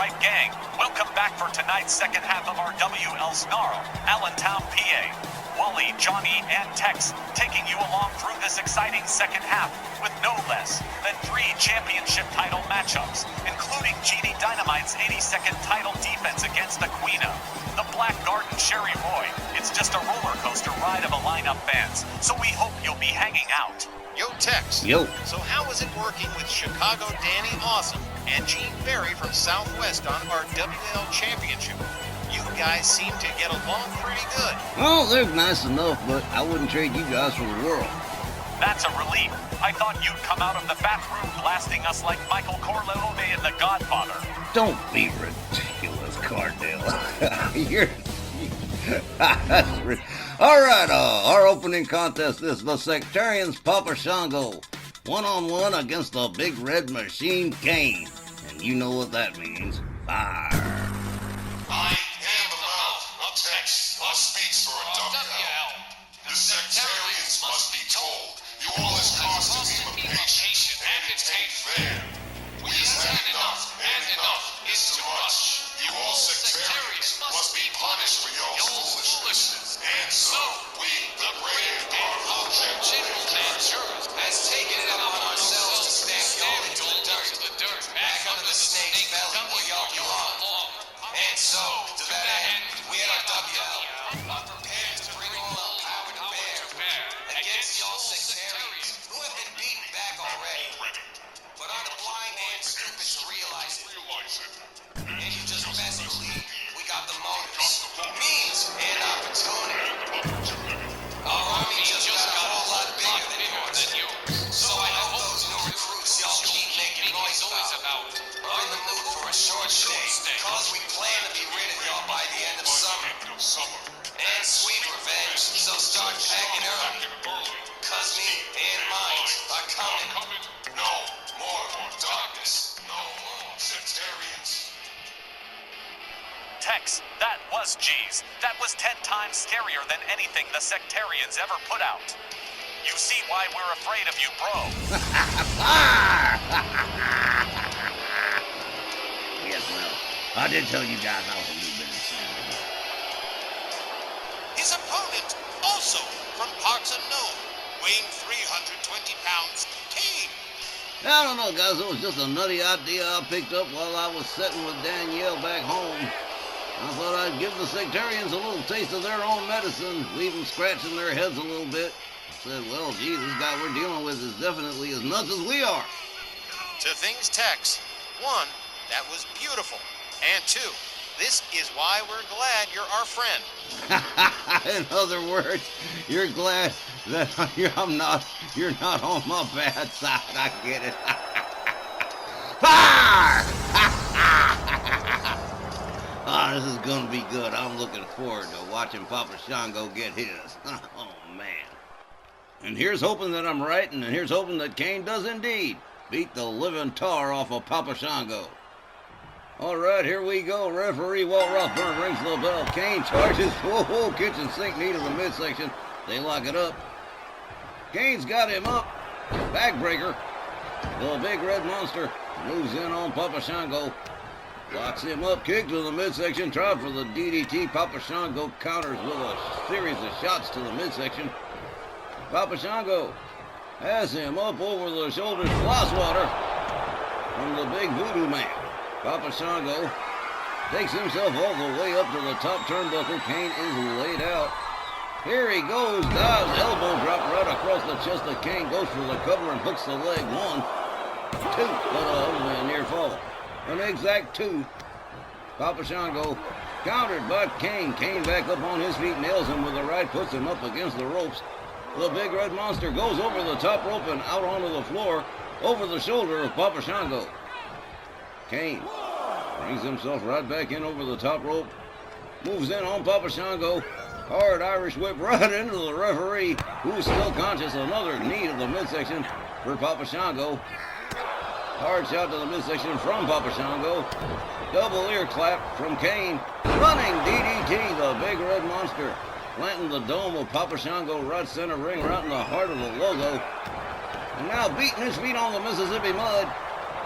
right, gang. Welcome back for tonight's second half of our Rwl Sn Rl, Allentown, PA. Wally, Johnny, and Tex taking you along through this exciting second half with no less than 3 championship title matchups, including GD Dynamite's 82nd title defense against the Queen of the Black Garden Sherry Roy. It's just a roller coaster ride of a lineup bands, so we hope you'll be hanging out. Yo, Tex. Yo. So how is it working with Chicago Danny Awesome and Gene Berry from Southwest on our WL Championship? You guys seem to get along pretty good. Oh, they're nice enough, but I wouldn't trade you guys for the world. That's a relief. I thought you'd come out of the bathroom blasting us like Michael Corleone in The Godfather. Don't be ridiculous, Cardell. All right, our opening contest is the Sectarians Papa Shango, one-on-one against the Big Red Machine Kane. And you know what that means. Fire. I am the mouth of Tex, speaks for a WL. The Sectarians must be told, you all is caused to be patient and it ain't fair. We have had enough, and enough is too much. You all sectarians must be punished for your foolishness. And so, we, the brave and General Manchurus, has taken it upon ourselves to stamp y'all into the dirt, back under the snake's belly where y'all belong. And so, to that end, we at our WL are prepared to bring all our power to bear against y'all sectarians who have been beaten back already. But are the blind and stupid to realize it? And you just best believe we got the motives, means, and opportunity. Our army just got a whole lot bigger than yours. So I hope those new recruits y'all keep making noise about are in the mood for a short stay, cause we plan to be rid of y'all by the end of summer. And sweet revenge, so start packing early, cause me and mine are coming. No more darkness, no more sectarians. Tex, that was G's. That was 10 times scarier than anything the Sectarians ever put out. You see why we're afraid of you, bro. Yes, well, I did tell you guys I was a little bit insane. His opponent, also from parts unknown, weighing 320 pounds, Kane. I don't know, guys. It was just a nutty idea I picked up while I was sitting with Danielle back home. I thought I'd give the Sectarians a little taste of their own medicine, leave them scratching their heads a little bit. I said, well, gee, this guy we're dealing with is definitely as nuts as we are. To things, Tex. 1, that was beautiful. And 2, this is why we're glad you're our friend. In other words, you're glad that you're not on my bad side. I get it. Fire! Oh, this is going to be good. I'm looking forward to watching Papa Shango get his. Oh, man. And here's hoping that I'm right, and here's hoping that Kane does indeed beat the living tar off of Papa Shango. All right, here we go. Referee Walt Rothburn rings the bell. Kane charges. Whoa, kitchen sink knee to the midsection. They lock it up. Kane's got him up. Backbreaker. The Big Red Monster moves in on Papa Shango. Locks him up, kick to the midsection, try for the DDT. Papa Shango counters with a series of shots to the midsection. Papa Shango has him up over the shoulders, floss water from the Big Voodoo Man. Papa Shango takes himself all the way up to the top turnbuckle. Kane is laid out. Here he goes, dives, elbow drop right across the chest of Kane, goes for the cover and hooks the leg. 1, 2, but only a near fall. An exact 2. Papa Shango countered by Kane. Kane back up on his feet, nails him with the right, puts him up against the ropes. The Big Red Monster goes over the top rope and out onto the floor, over the shoulder of Papa Shango. Kane brings himself right back in over the top rope, moves in on Papa Shango. Hard Irish whip right into the referee, who's still conscious. Another knee to the midsection for Papa Shango. Hard shot to the midsection from Papa Shango. Double ear clap from Kane. Running DDT, the Big Red Monster. Planting the dome of Papa Shango right center ring, right in the heart of the logo. And now beating his feet on the Mississippi mud.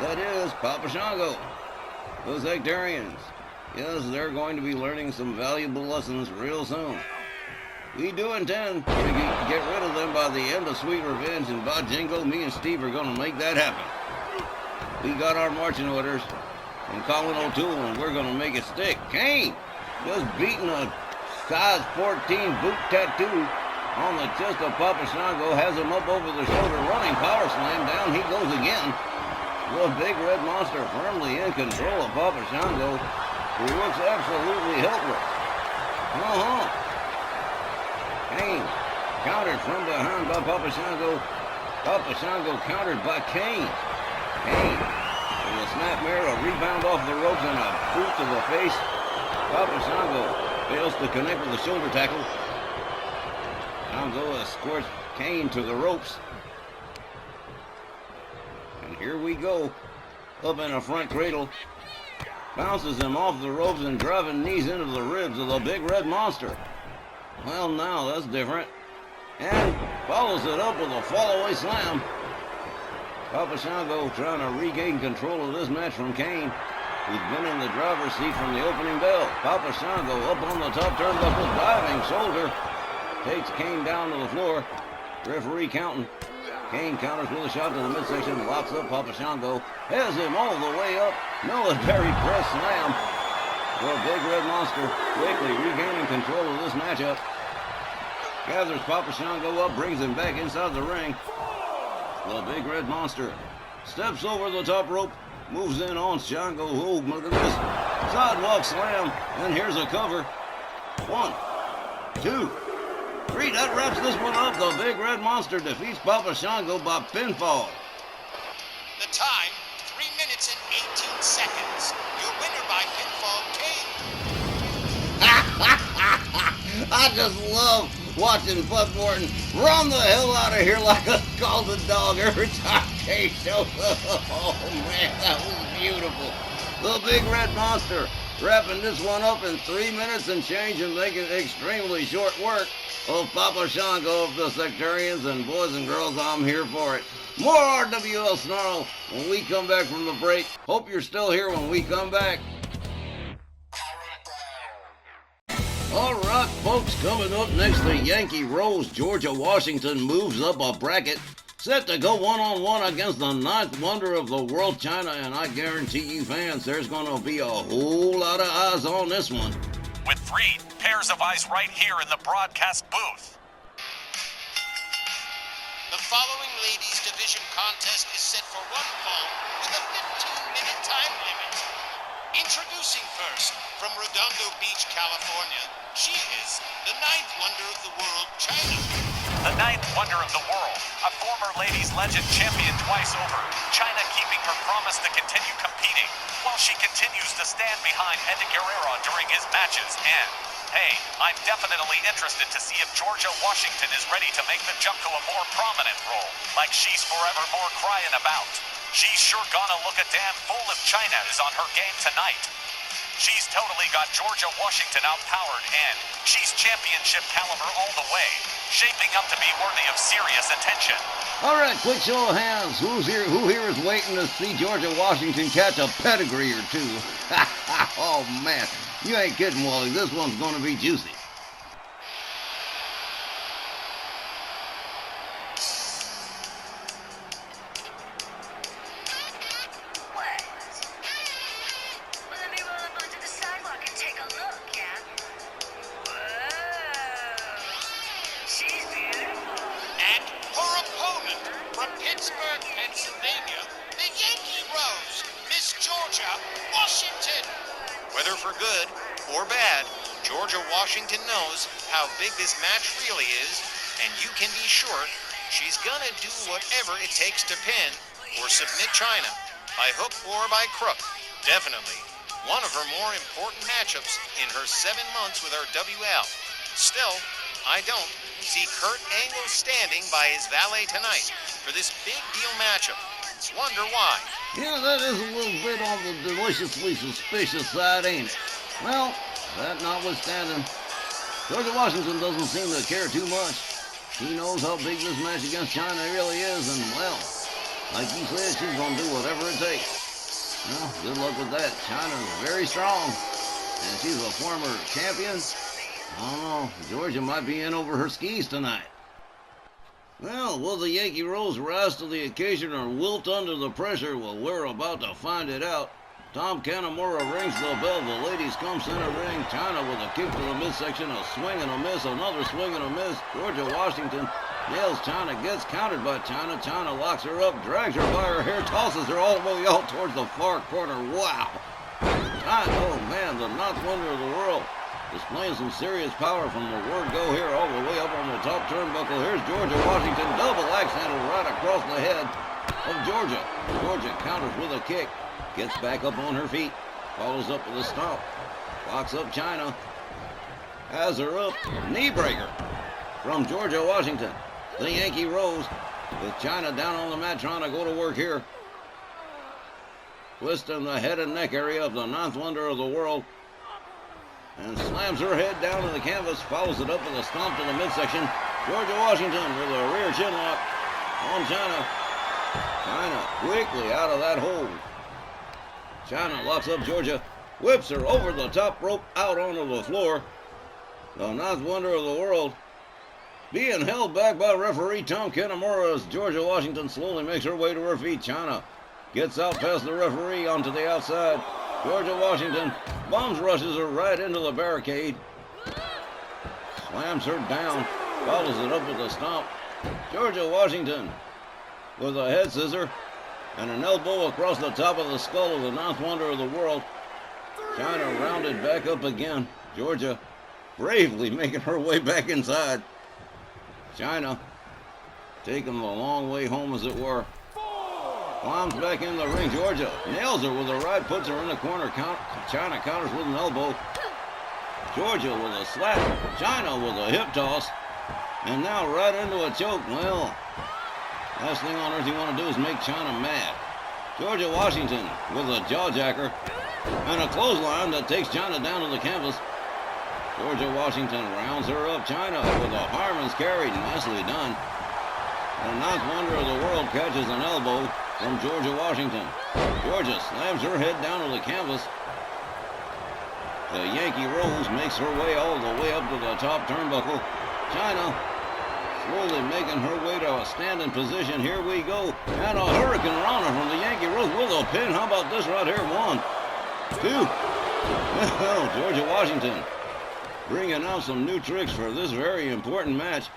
That is Papa Shango. The sectarians. Yes, they're going to be learning some valuable lessons real soon. We do intend to get rid of them by the end of Sweet Revenge, and by jingo, me and Steve are going to make that happen. We got our marching orders from Colin O'Toole, and we're going to make it stick. Kane just beating a size 14 boot tattoo on the chest of Papa Shango, has him up over the shoulder, running power slam, down he goes again. The big red monster firmly in control of Papa Shango, who looks absolutely helpless. Kane countered from behind by Papa Shango. Papa Shango countered by Kane. Kane with a snap mirror, a rebound off the ropes, and a boot to the face. Papa Shango fails to connect with the shoulder tackle. Shango escorts Kane to the ropes. And here we go. Up in a front cradle. Bounces him off the ropes and driving knees into the ribs of the big red monster. Well, now that's different. And follows it up with a fall-away slam. Papa Shango trying to regain control of this match from Kane, who's been in the driver's seat from the opening bell. Papa Shango up on the top turnbuckle, diving shoulder. Takes Kane down to the floor. Referee counting. Kane counters with a shot to the midsection, locks up Papa Shango, has him all the way up. Military press slam. The big red monster quickly regaining control of this matchup. Gathers Papa Shango up, brings him back inside the ring. The big red monster steps over the top rope, moves in on Shango. Oh, look at this. Sidewalk slam, and here's a cover. 1, 2, 3. That wraps this one up. The big red monster defeats Papa Shango by pinfall. The time, 3 minutes and 18 seconds. Your winner by pinfall, Kane. I just love watching Buck Morton run the hell out of here like a scalded dog every time Kane shows up. Oh man, that was beautiful. The big red monster wrapping this one up in 3 minutes and change and making extremely short work of Papa Shango of the Sectarians. And boys and girls, I'm here for it. More RWL Snarl when we come back from the break. Hope you're still here when we come back. All right, folks, coming up next, the Yankee Rose, Georgia Washington moves up a bracket, set to go one-on-one against the 9th wonder of the world, China, and I guarantee you fans, there's going to be a whole lot of eyes on this one. With 3 pairs of eyes right here in the broadcast booth. The following ladies' division contest is set for one fall with a 15-minute time limit. Introducing first, from Redondo Beach, California, she is the 9th wonder of the world, China. The 9th wonder of the world, a former ladies legend champion twice over, China keeping her promise to continue competing, while she continues to stand behind Eddie Guerrero during his matches. And, hey, I'm definitely interested to see if Georgia Washington is ready to make the jump to a more prominent role, like she's forevermore crying about. She's sure gonna look a damn fool if China is on her game tonight. She's totally got Georgia Washington outpowered, and she's championship caliber all the way, shaping up to be worthy of serious attention. All right, quick show of hands. Who here is waiting to see Georgia Washington catch a pedigree or two? Oh, man. You ain't kidding, Wally. This one's going to be juicy. Whether for good or bad, Georgia Washington knows how big this match really is, and you can be sure she's gonna do whatever it takes to pin or submit China, by hook or by crook. Definitely one of her more important matchups in her 7 months with our WL. Still, I don't see Kurt Angle standing by his valet tonight for this big deal matchup. Wonder why. Yeah, that is a little bit on the deliciously suspicious side, ain't it? Well, that notwithstanding, Georgia Washington doesn't seem to care too much. She knows how big this match against China really is, and, well, like you said, she's going to do whatever it takes. Well, good luck with that. China's very strong, and she's a former champion. I don't know, Georgia might be in over her skis tonight. Well, will the Yankee Rose rise to the occasion or wilt under the pressure? Well, we're about to find it out. Tom Canamora rings the bell. The ladies come center ring. China with a kick to the midsection, a swing and a miss, another swing and a miss. Georgia Washington nails China, gets countered by China. China locks her up, drags her by her hair, tosses her all the way out towards the far corner. Wow! Oh man, the ninth wonder of the world. Displaying some serious power from the word go here all the way up on the top turnbuckle. Here's Georgia Washington, double axe handle right across the head of Georgia. Georgia counters with a kick, gets back up on her feet, follows up with a stomp, locks up China, has her up, knee breaker from Georgia Washington. The Yankee Rose with China down on the mat trying to go to work here. Twisting the head and neck area of the ninth wonder of the world. And slams her head down to the canvas, follows it up with a stomp to the midsection. Georgia Washington with a rear chin lock on China. China quickly out of that hold. China locks up Georgia, whips her over the top rope out onto the floor. The ninth wonder of the world being held back by referee Tom Canamora as Georgia Washington slowly makes her way to her feet. China gets out past the referee onto the outside. Georgia Washington bombs rushes her right into the barricade. Slams her down, follows it up with a stomp. Georgia Washington with a head scissor and an elbow across the top of the skull of the ninth wonder of the world. China rounded back up again. Georgia bravely making her way back inside. China taking the long way home, as it were. Climbs back in the ring. Georgia nails her with a right, puts her in the corner. China counters with an elbow. Georgia with a slap. China with a hip toss. And now right into a choke. Well, last thing on earth you want to do is make China mad. Georgia Washington with a jawjacker and a clothesline that takes China down to the canvas. Georgia Washington rounds her up. China with a fireman's carry. Nicely done. The ninth wonder of the world catches an elbow from Georgia Washington. Georgia slams her head down to the canvas. The Yankee Rose makes her way all the way up to the top turnbuckle. China slowly making her way to a standing position. Here we go. And a Hurricane Rana from the Yankee Rose with a pin. How about this right here? 1, 2. Well, Georgia Washington bringing out some new tricks for this very important match.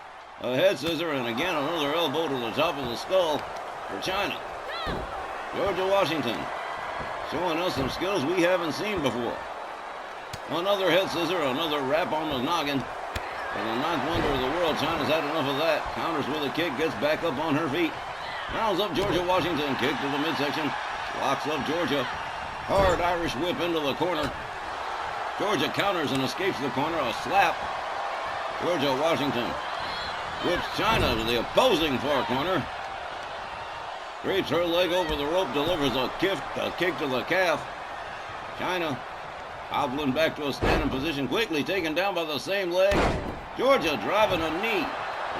A head scissor and again another elbow to the top of the skull for China. Georgia Washington showing us some skills we haven't seen before. Another head scissor, another wrap on the noggin. For the ninth wonder of the world, China's had enough of that. Counters with a kick, gets back up on her feet. Rounds up Georgia Washington, kick to the midsection. Locks up Georgia. Hard Irish whip into the corner. Georgia counters and escapes the corner. A slap. Georgia Washington whips China to the opposing far corner. Drapes her leg over the rope, delivers a kick to the calf. China hobbling back to a standing position, quickly taken down by the same leg. Georgia driving a knee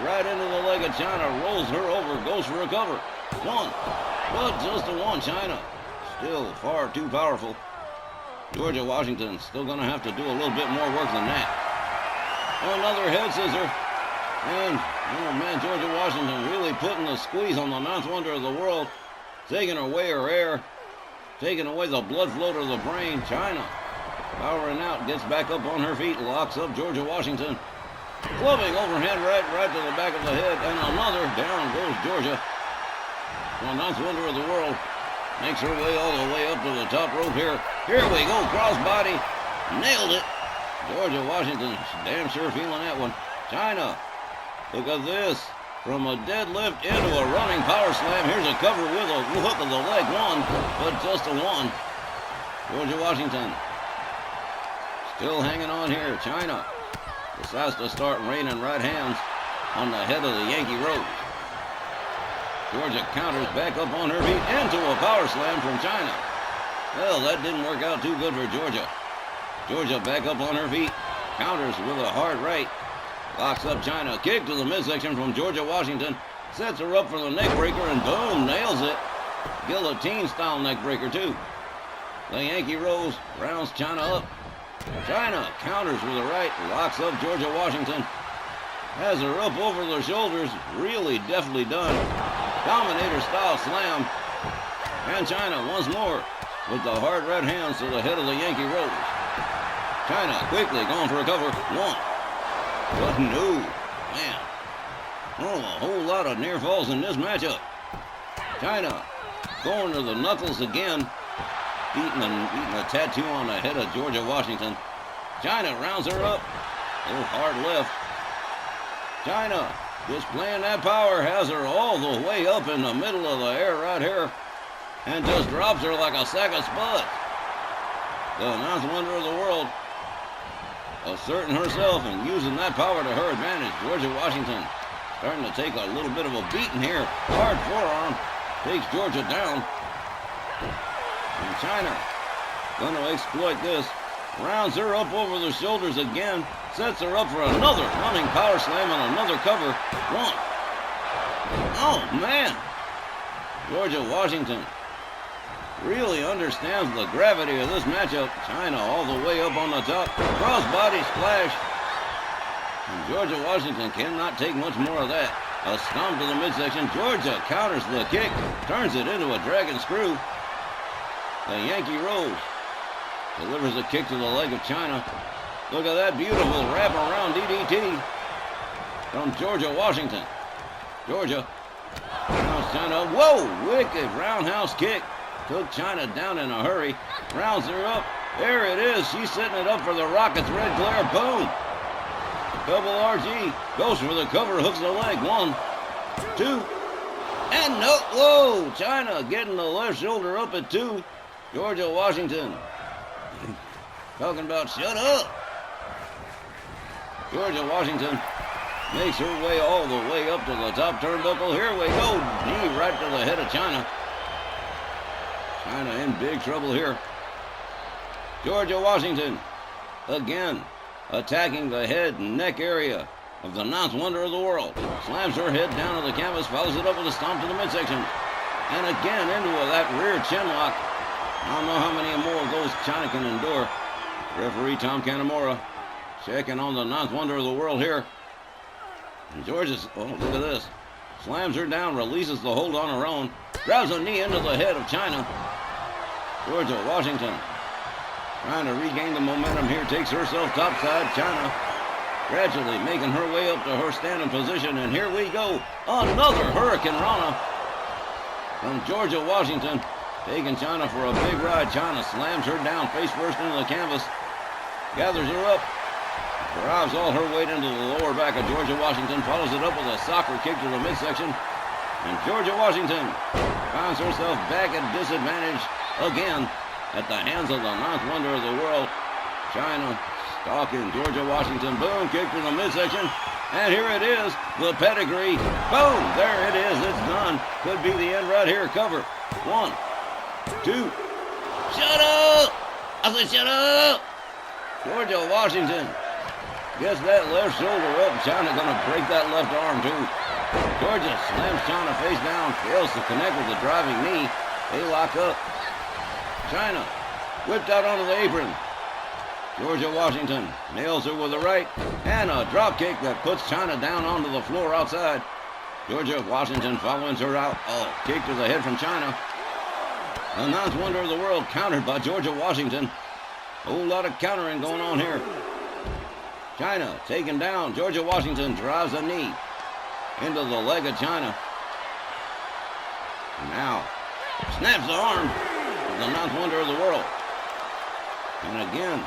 right into the leg of China, rolls her over, goes for a cover. 1, but just a 1. China still far too powerful. Georgia Washington still going to have to do a little bit more work than that. Another head scissor. And, oh man, Georgia Washington really putting the squeeze on the ninth wonder of the world. Taking away her air. Taking away the blood flow to the brain. China powering out, gets back up on her feet, locks up Georgia Washington. Clubbing overhand right to the back of the head. And another, down goes Georgia. The ninth wonder of the world makes her way all the way up to the top rope here. Here we go, crossbody. Nailed it. Georgia Washington, damn sure feeling that one. China, look at this. From a deadlift into a running power slam. Here's a cover with a hook of the leg. 1, but just a 1. Georgia Washington still hanging on here. China decides to start raining right hands on the head of the Yankee Rose. Georgia counters back up on her feet into a power slam from China. Well, that didn't work out too good for Georgia. Georgia back up on her feet. Counters with a hard right. Locks up China. Kick to the midsection from Georgia Washington. Sets her up for the neck breaker and boom, nails it. Guillotine style neck breaker too. The Yankee Rose rounds China up. China counters with a right, locks up Georgia Washington. Has her up over the shoulders, really deftly done. Dominator style slam. And China once more with the hard right hands to the head of the Yankee Rose. China quickly going for a cover. One. But no, man. Oh, a whole lot of near falls in this matchup. China going to the knuckles again. Beating a tattoo on the head of Georgia Washington. China rounds her up. A little hard left. China displaying that power, has her all the way up in the middle of the air right here. And just drops her like a sack of spuds. The ninth wonder of the world asserting herself and using that power to her advantage. Georgia Washington starting to take a little bit of a beating here. Hard forearm takes Georgia down. And China going to exploit this. Rounds her up over the shoulders again. Sets her up for another running power slam and another cover. One. Oh, man. Georgia Washington really understands the gravity of this matchup. China all the way up on the top. Crossbody splash. And Georgia Washington cannot take much more of that. A stomp to the midsection. Georgia counters the kick. Turns it into a dragon screw. The Yankee Rose delivers a kick to the leg of China. Look at that beautiful wrap-around DDT from Georgia Washington. Georgia rounds China. Whoa! Wicked roundhouse kick. Took China down in a hurry. Rounds her up. There it is. She's setting it up for the Rockets. Red glare. Boom. Double RG. Goes for the cover. Hooks the leg. 1, 2. And no. Whoa! China getting the left shoulder up at 2. Georgia Washington talking about shut up. Georgia Washington makes her way all the way up to the top turnbuckle. Here we go. Knee right to the head of China. China in big trouble here. Georgia Washington again attacking the head and neck area of the ninth wonder of the world. Slams her head down to the canvas, follows it up with a stomp to the midsection. And again into that rear chin lock. I don't know how many more of those China can endure. Referee Tom Canamora checking on the ninth wonder of the world here. And Georgia's, oh, look at this. Slams her down, releases the hold on her own. Grabs a knee into the head of China. Georgia Washington trying to regain the momentum here. Takes herself topside. China gradually making her way up to her standing position. And here we go. Another Hurricane Rana from Georgia Washington. Taking China for a big ride. China slams her down face first into the canvas. Gathers her up. Drives all her weight into the lower back of Georgia Washington. Follows it up with a soccer kick to the midsection. And Georgia Washington finds herself back at disadvantage again at the hands of the ninth wonder of the world. China stalking Georgia Washington. Boom, kick to the midsection. And here it is, the pedigree. Boom, there it is. It's done. Could be the end right here. Cover. 1, 2. Shut up! I said shut up! Georgia Washington gets that left shoulder up. China gonna break that left arm too. Georgia slams China face down, fails to connect with the driving knee. They lock up. China whipped out onto the apron. Georgia Washington nails her with a right and a drop kick that puts China down onto the floor outside. Georgia Washington following her out. Oh, kick to the head from China. The ninth wonder of the world countered by Georgia Washington. A whole lot of countering going on here. China taken down. Georgia Washington drives a knee into the leg of China. Now snaps the arm of the ninth wonder of the world. And again,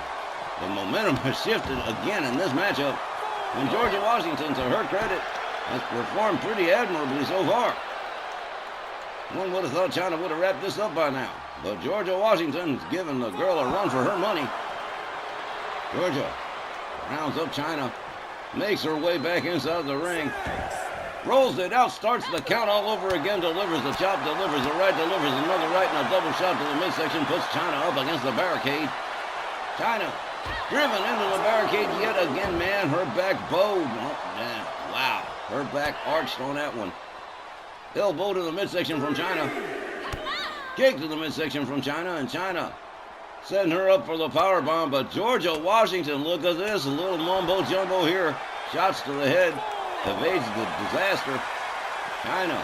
the momentum has shifted again in this matchup. And Georgia Washington, to her credit, has performed pretty admirably so far. One would have thought China would have wrapped this up by now. But Georgia Washington's giving the girl a run for her money. Georgia rounds up China. Makes her way back inside the ring. Rolls it out, starts the count all over again. Delivers the chop, delivers the right, delivers another right, and a double shot to the midsection. Puts China up against the barricade. China driven into the barricade yet again, man. Her back bowed. Oh, damn. Wow. Her back arched on that one. Elbow to the midsection from China. Kick to the midsection from China, and China setting her up for the power bomb, but Georgia Washington, look at this, a little mumbo jumbo here. Shots to the head, evades the disaster. Chyna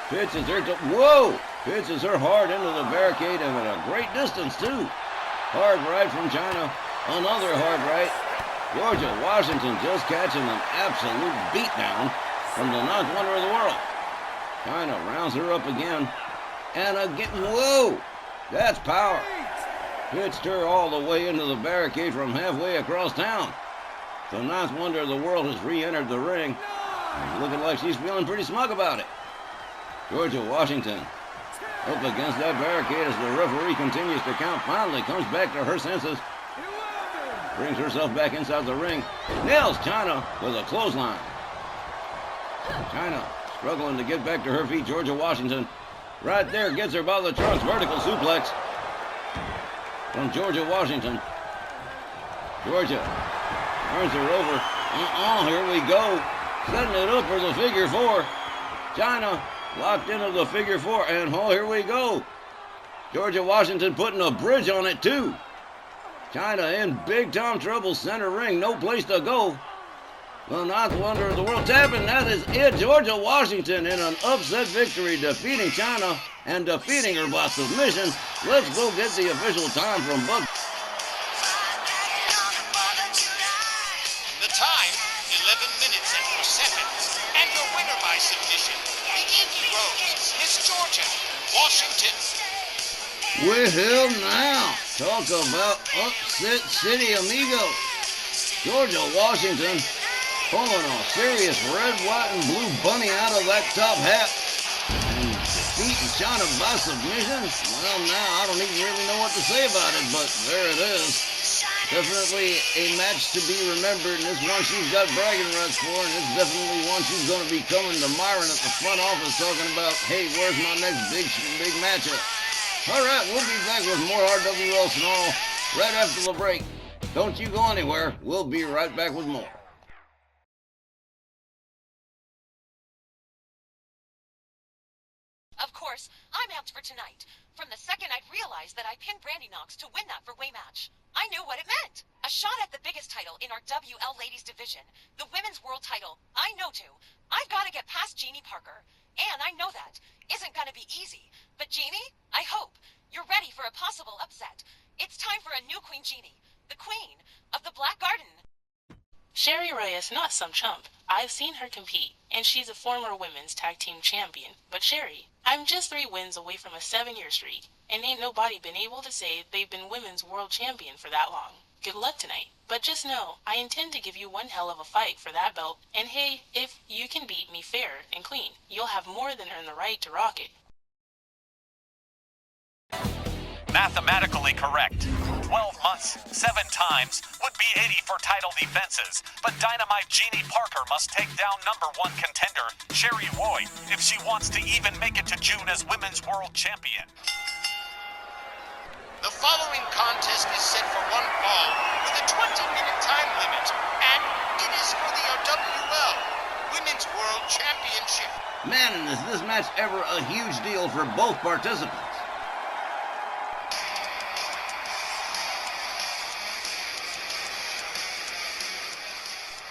pitches her to, whoa! Pitches her hard into the barricade and at a great distance too. Hard right from Chyna, another hard right. Georgia Washington just catching an absolute beatdown from the ninth wonder of the world. Chyna rounds her up again, and again, whoa! That's power. Pitched her all the way into the barricade from halfway across town. The ninth wonder of the world has re-entered the ring. Looking like she's feeling pretty smug about it. Georgia Washington up against that barricade as the referee continues to count. Finally comes back to her senses. Brings herself back inside the ring. Nails Chyna with a clothesline. Chyna struggling to get back to her feet. Georgia Washington right there gets her by the trunks. Vertical suplex from Georgia Washington. Georgia turns her over. Here we go. Setting it up for the figure four. Chyna locked into the figure four. And here we go. Georgia Washington putting a bridge on it too. Chyna in big time trouble. Center ring. No place to go. The ninth wonder of the world tapping. That is it. Georgia Washington in an upset victory, defeating Chyna and defeating her by submission. Let's go get the official time from Buck. The time, 11 minutes and 4 seconds. And the winner by submission, the Indy Rose, Miss Georgia Washington. Well, now, talk about upset city, amigo. Georgia Washington pulling a serious red, white, and blue bunny out of that top hat and defeating Chyna by submission. Well, now, I don't even really know what to say about it, but there it is. Definitely a match to be remembered, and it's one she's got bragging rights for, and it's definitely one she's going to be coming to Myron at the front office talking about, hey, where's my next big matchup? All right, we'll be back with more Rwl Sn Rl right after the break. Don't you go anywhere. We'll be right back with more. Of course, I'm amped for tonight. From the second I realized that I pinned Brandy Knox to win that four-way match, I knew what it meant. A shot at the biggest title in our WL Ladies division, the Women's World title. I know too. I've got to get past Jeannie Parker. And I know that isn't going to be easy. But Jeannie, I hope you're ready for a possible upset. It's time for a new Queen Jeannie, the Queen of the Black Garden. Sherry Roy is not some chump. I've seen her compete, and she's a former women's tag team champion. But Sherry, I'm just 3 wins away from a 7-year streak, and ain't nobody been able to say they've been women's world champion for that long. Good luck tonight. But just know, I intend to give you one hell of a fight for that belt, and hey, if you can beat me fair and clean, you'll have more than earned the right to rock it. Mathematically correct. 12 months, 7 times, would be 80 for title defenses. But Dynamite Jeannie Parker must take down #1 contender, Sherry Roy, if she wants to even make it to June as Women's World Champion. The following contest is set for one fall with a 20-minute time limit, and it is for the WL Women's World Championship. Man, and is this match ever a huge deal for both participants.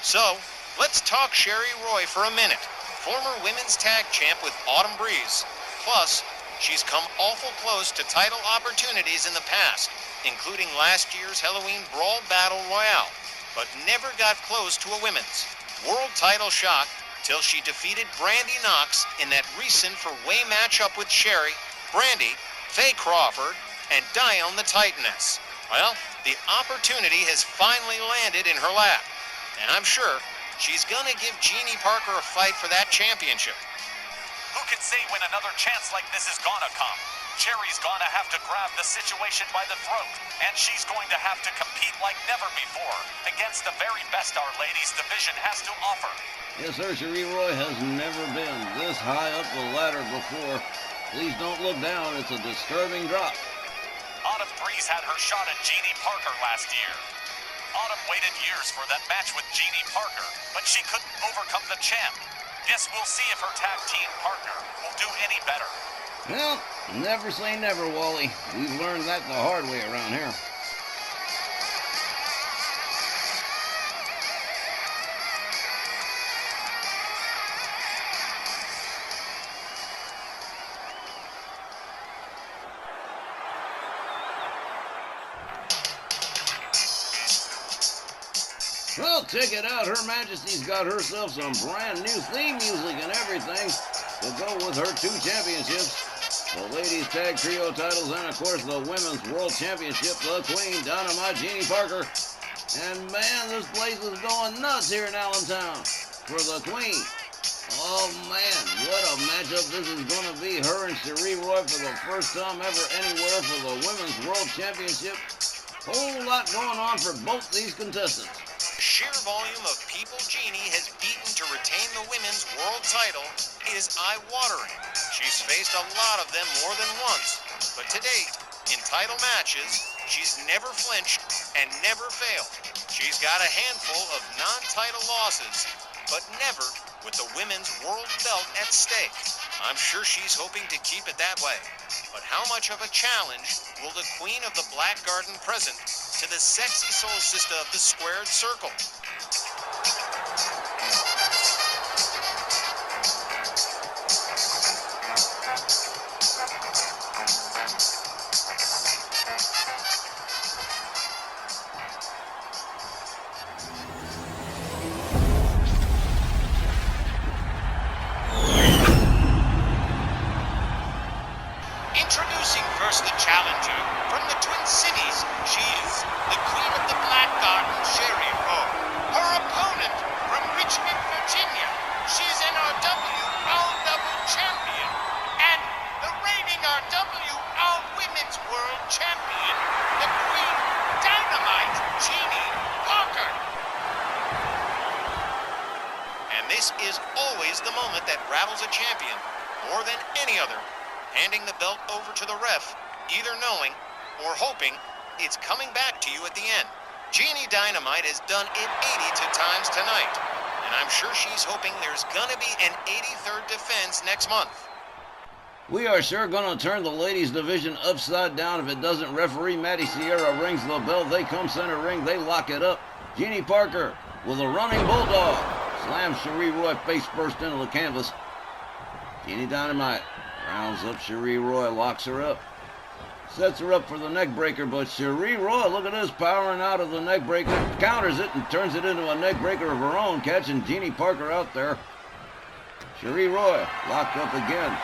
So, let's talk Sherry Roy for a minute. Former women's tag champ with Autumn Breeze. Plus, she's come awful close to title opportunities in the past, including last year's Halloween Brawl Battle Royale, but never got close to a women's world title shot till she defeated Brandy Knox in that recent four-way matchup with Sherry, Brandy, Faye Crawford, and Dione the Titaness. Well, the opportunity has finally landed in her lap. And I'm sure she's gonna give Jeannie Parker a fight for that championship. Who can say when another chance like this is gonna come? Sherry's gonna have to grab the situation by the throat, and she's going to have to compete like never before against the very best our ladies division has to offer. Yes, sir, Sherry Roy has never been this high up the ladder before. Please don't look down, it's a disturbing drop. Autumn Breeze had her shot at Jeannie Parker last year. Autumn waited years for that match with Jeannie Parker, but she couldn't overcome the champ. Guess we'll see if her tag team partner will do any better. Well, never say never, Wally. We've learned that the hard way around here. Well, check it out. Her Majesty's got herself some brand new theme music and everything to go with her 2 championships. The ladies tag trio titles and, of course, the women's world championship, the Queen, Dynamite Jeannie Parker. And, man, this place is going nuts here in Allentown for the Queen. Oh, man, what a matchup this is going to be. Her and Cherie Roy for the first time ever anywhere for the women's world championship. Whole lot going on for both these contestants. The sheer volume of people Jeannie has beaten to retain the women's world title is eye-watering. She's faced a lot of them more than once, but to date, in title matches, she's never flinched and never failed. She's got a handful of non-title losses, but never with the women's world belt at stake. I'm sure she's hoping to keep it that way. But how much of a challenge will the Queen of the Black Garden present to the sexy soul sister of the squared circle? Introducing first the challenger from the Twin Cities. She is the Queen of the Black Garden, Cherie Roy. Her opponent from Richmond, Virginia. She's an RW All-Double Champion and the reigning RW All-Women's World Champion, the Queen Dynamite Jeannie Parker. And this is always the moment that rattles a champion more than any other. Handing the belt over to the ref, either knowing or hoping it's coming back to you at the end. Jeannie Dynamite has done it 82 times tonight, and I'm sure she's hoping there's gonna be an 83rd defense next month. We are sure going to turn the ladies division upside down if it doesn't. Referee Matty Sierra rings the bell. They come center ring. They lock it up. Jeannie Parker with a running bulldog slams Cherie Roy face first into the canvas. Jeannie Dynamite rounds up Cherie Roy, locks her up, sets her up for the neck breaker, but Cherie Roy, look at this, powering out of the neck breaker, counters it and turns it into a neck breaker of her own, catching Jeannie Parker out there. Cherie Roy locked up again.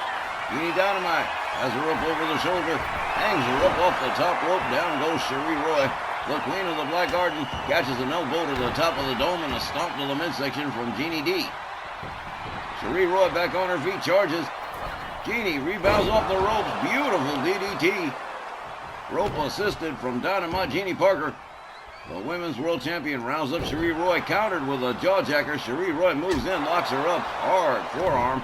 Jeannie Dynamite has her up over the shoulder, hangs her up off the top rope, down goes Cherie Roy. The Queen of the Black Garden catches an elbow to the top of the dome and a stomp to the midsection from Jeannie D. Cherie Roy back on her feet, charges. Jeannie rebounds off the ropes. Beautiful DDT. Rope assisted from Dynamite Jeannie Parker. The women's world champion rounds up Cherie Roy, countered with a jawjacker. Cherie Roy moves in, locks her up. Hard forearm.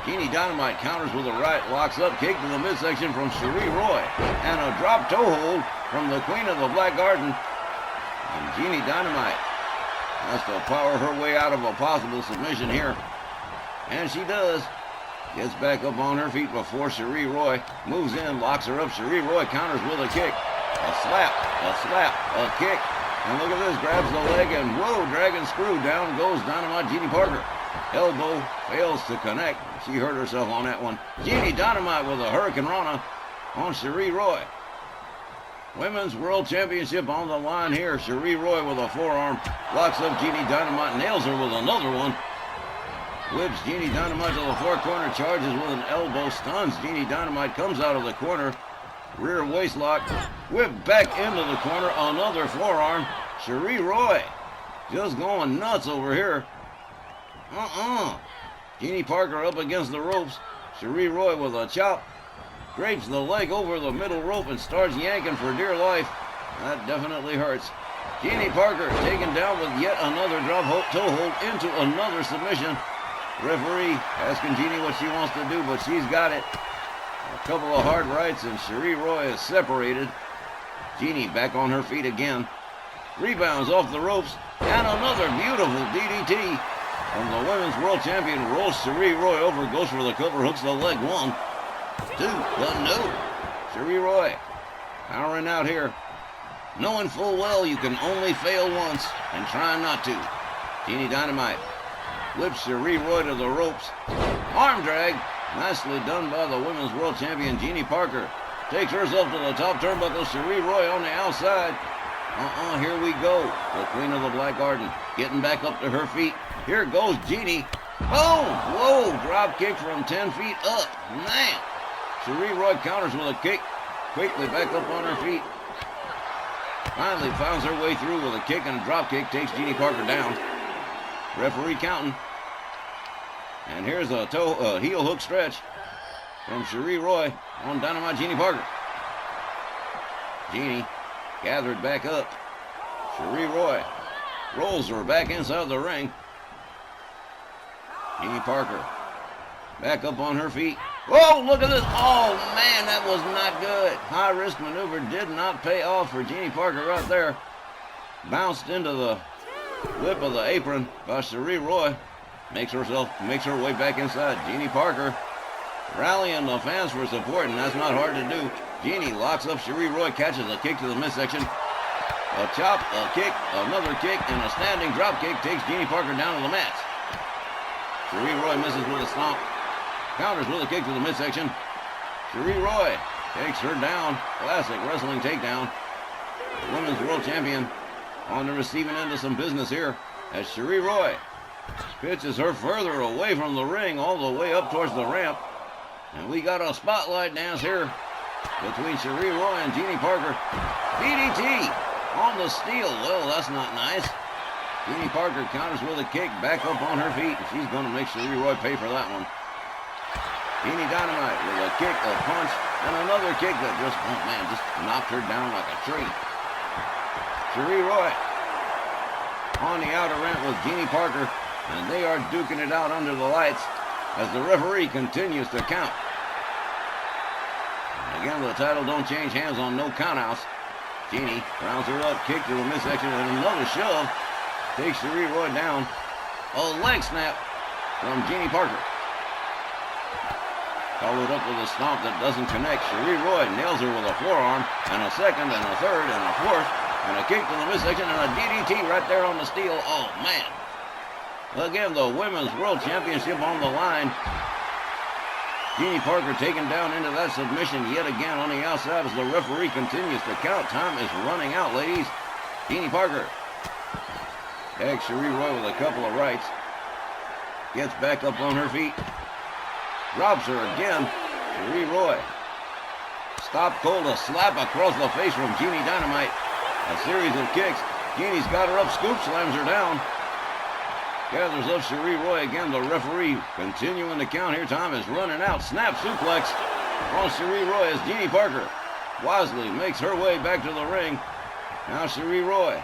Jeannie Dynamite counters with a right, locks up, kick to the midsection from Cherie Roy. And a drop toe hold from the Queen of the Black Garden. And Jeannie Dynamite has to power her way out of a possible submission here. And she does. Gets back up on her feet before Cherie Roy. Moves in, locks her up. Cherie Roy counters with a kick. A slap, a kick. And look at this, grabs the leg and whoa, dragon screw. Down goes Dynamite Jeannie Parker. Elbow fails to connect. She hurt herself on that one. Jeannie Dynamite with a Hurricane Rana on Cherie Roy. Women's World Championship on the line here. Cherie Roy with a forearm. Locks up Jeannie Dynamite, nails her with another one. Whips Jeannie Dynamite to the far corner, charges with an elbow, stuns Jeannie Dynamite, comes out of the corner, rear waist lock, whip back into the corner, another forearm. Cherie Roy just going nuts over here. Jeannie Parker up against the ropes. Cherie Roy with a chop, drapes the leg over the middle rope and starts yanking for dear life. That definitely hurts. Jeannie Parker taken down with yet another drop toe hold into another submission. Referee asking Jeannie what she wants to do, but she's got it. A couple of hard rights, and Cherie Roy is separated. Jeannie back on her feet again. Rebounds off the ropes, and another beautiful DDT. From the women's world champion, rolls Cherie Roy over, goes for the cover, hooks the leg one. 2, but no. Cherie Roy powering out here, knowing full well you can only fail once and trying not to. Jeannie Dynamite whips Cherie Roy to the ropes. Arm drag. Nicely done by the Women's World Champion Jeannie Parker. Takes herself to the top turnbuckle. Cherie Roy on the outside. Here we go. The Queen of the Black Garden getting back up to her feet. Here goes Jeannie. Boom! Whoa! Drop kick from 10 feet up. Man! Cherie Roy counters with a kick. Quickly back up on her feet. Finally finds her way through with a kick and a drop kick. Takes Jeannie Parker down. Referee counting. And here's a heel hook stretch from Cherie Roy on Dynamite Jeannie Parker. Jeannie gathered back up. Cherie Roy rolls her back inside the ring. Jeannie Parker back up on her feet. Whoa, look at this. Oh, man, that was not good. High-risk maneuver did not pay off for Jeannie Parker right there. Bounced into the whip of the apron by Cherie Roy. Makes her way back inside. Jeannie Parker rallying the fans for support, and that's not hard to do. Jeannie locks up Cherie Roy, catches a kick to the midsection. A chop, a kick, another kick, and a standing drop kick takes Jeannie Parker down to the mat. Cherie Roy misses with a stomp. Counters with a kick to the midsection. Cherie Roy takes her down. Classic wrestling takedown. The Women's World Champion on the receiving end of some business here as Cherie Roy pitches her further away from the ring, all the way up towards the ramp. And we got a spotlight dance here between Cherie Roy and Jeannie Parker. DDT on the steel. Well, that's not nice. Jeannie Parker counters with a kick, back up on her feet. She's going to make Cherie Roy pay for that one. Jeannie Dynamite with a kick, a punch, and another kick that just knocked her down like a tree. Cherie Roy on the outer ramp with Jeannie Parker, and they are duking it out under the lights as the referee continues to count. And again, the title don't change hands on no countouts. Jeannie rounds her up, kick to the midsection, and another shove takes Cherie Roy down. A leg snap from Jeannie Parker. Followed up with a stomp that doesn't connect. Cherie Roy nails her with a forearm, and a second, and a third, and a fourth, and a kick to the midsection, and a DDT right there on the steel. Oh, man. Again, the Women's World Championship on the line. Jeannie Parker taken down into that submission yet again on the outside as the referee continues to count. Time is running out, ladies. Jeannie Parker tags Cherie Roy with a couple of rights. Gets back up on her feet. Drops her again. Cherie Roy. Stop cold, a slap across the face from Jeannie Dynamite. A series of kicks. Jeannie's got her up, scoop slams her down. Gathers up Cherie Roy again. The referee continuing to count here. Time is running out. Snap suplex on Cherie Roy as Jeannie Parker wisely makes her way back to the ring. Now Cherie Roy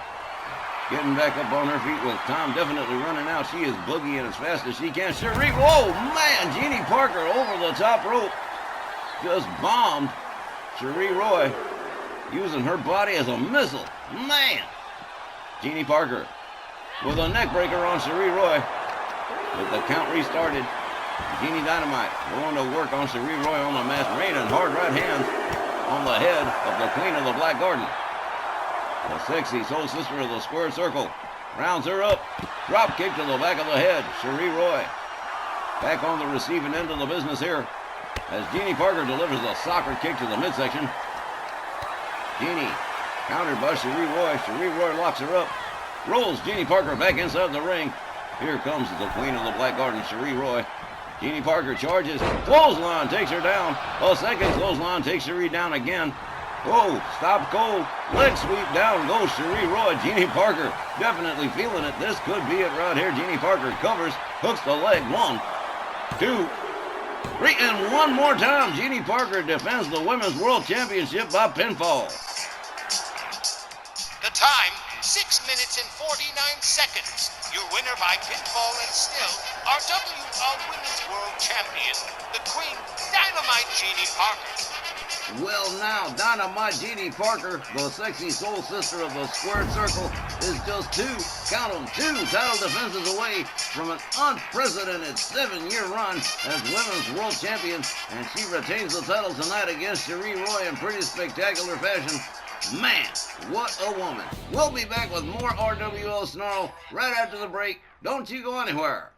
getting back up on her feet with time definitely running out. She is boogieing as fast as she can. Cherie, whoa, man, Jeannie Parker over the top rope. Just bombed Cherie Roy using her body as a missile. Man. Jeannie Parker with a neck breaker on Cherie Roy. With the count restarted, Jeannie Dynamite going to work on Cherie Roy on the mat, raining hard right hands on the head of the Queen of the Black Garden. The sexy soul sister of the square circle rounds her up. Drop kick to the back of the head. Cherie Roy back on the receiving end of the business here as Jeannie Parker delivers a soccer kick to the midsection. Jeannie countered by Cherie Roy. Cherie Roy locks her up. Rolls Jeannie Parker back inside the ring. Here comes the Queen of the Black Garden, Cherie Roy. Jeannie Parker charges. Clothesline takes her down. A second clothesline takes Cherie down again. Whoa, stop cold. Leg sweep down goes Cherie Roy. Jeannie Parker definitely feeling it. This could be it right here. Jeannie Parker covers, hooks the leg. 1, 2, 3, and one more time. Jeannie Parker defends the Women's World Championship by pinfall. The time, 6 minutes and 49 seconds. Your winner by pinfall and still our WL Women's World Champion, the Queen Dynamite Jeannie Parker. Well, now, Dynamite Jeannie Parker, the sexy soul sister of the squared circle, is just 2 count them, 2 title defenses away from an unprecedented 7-year run as Women's World Champion, and she retains the title tonight against Cherie Roy in pretty spectacular fashion. Man, what a woman. We'll be back with more RWL Sn Rl right after the break. Don't you go anywhere.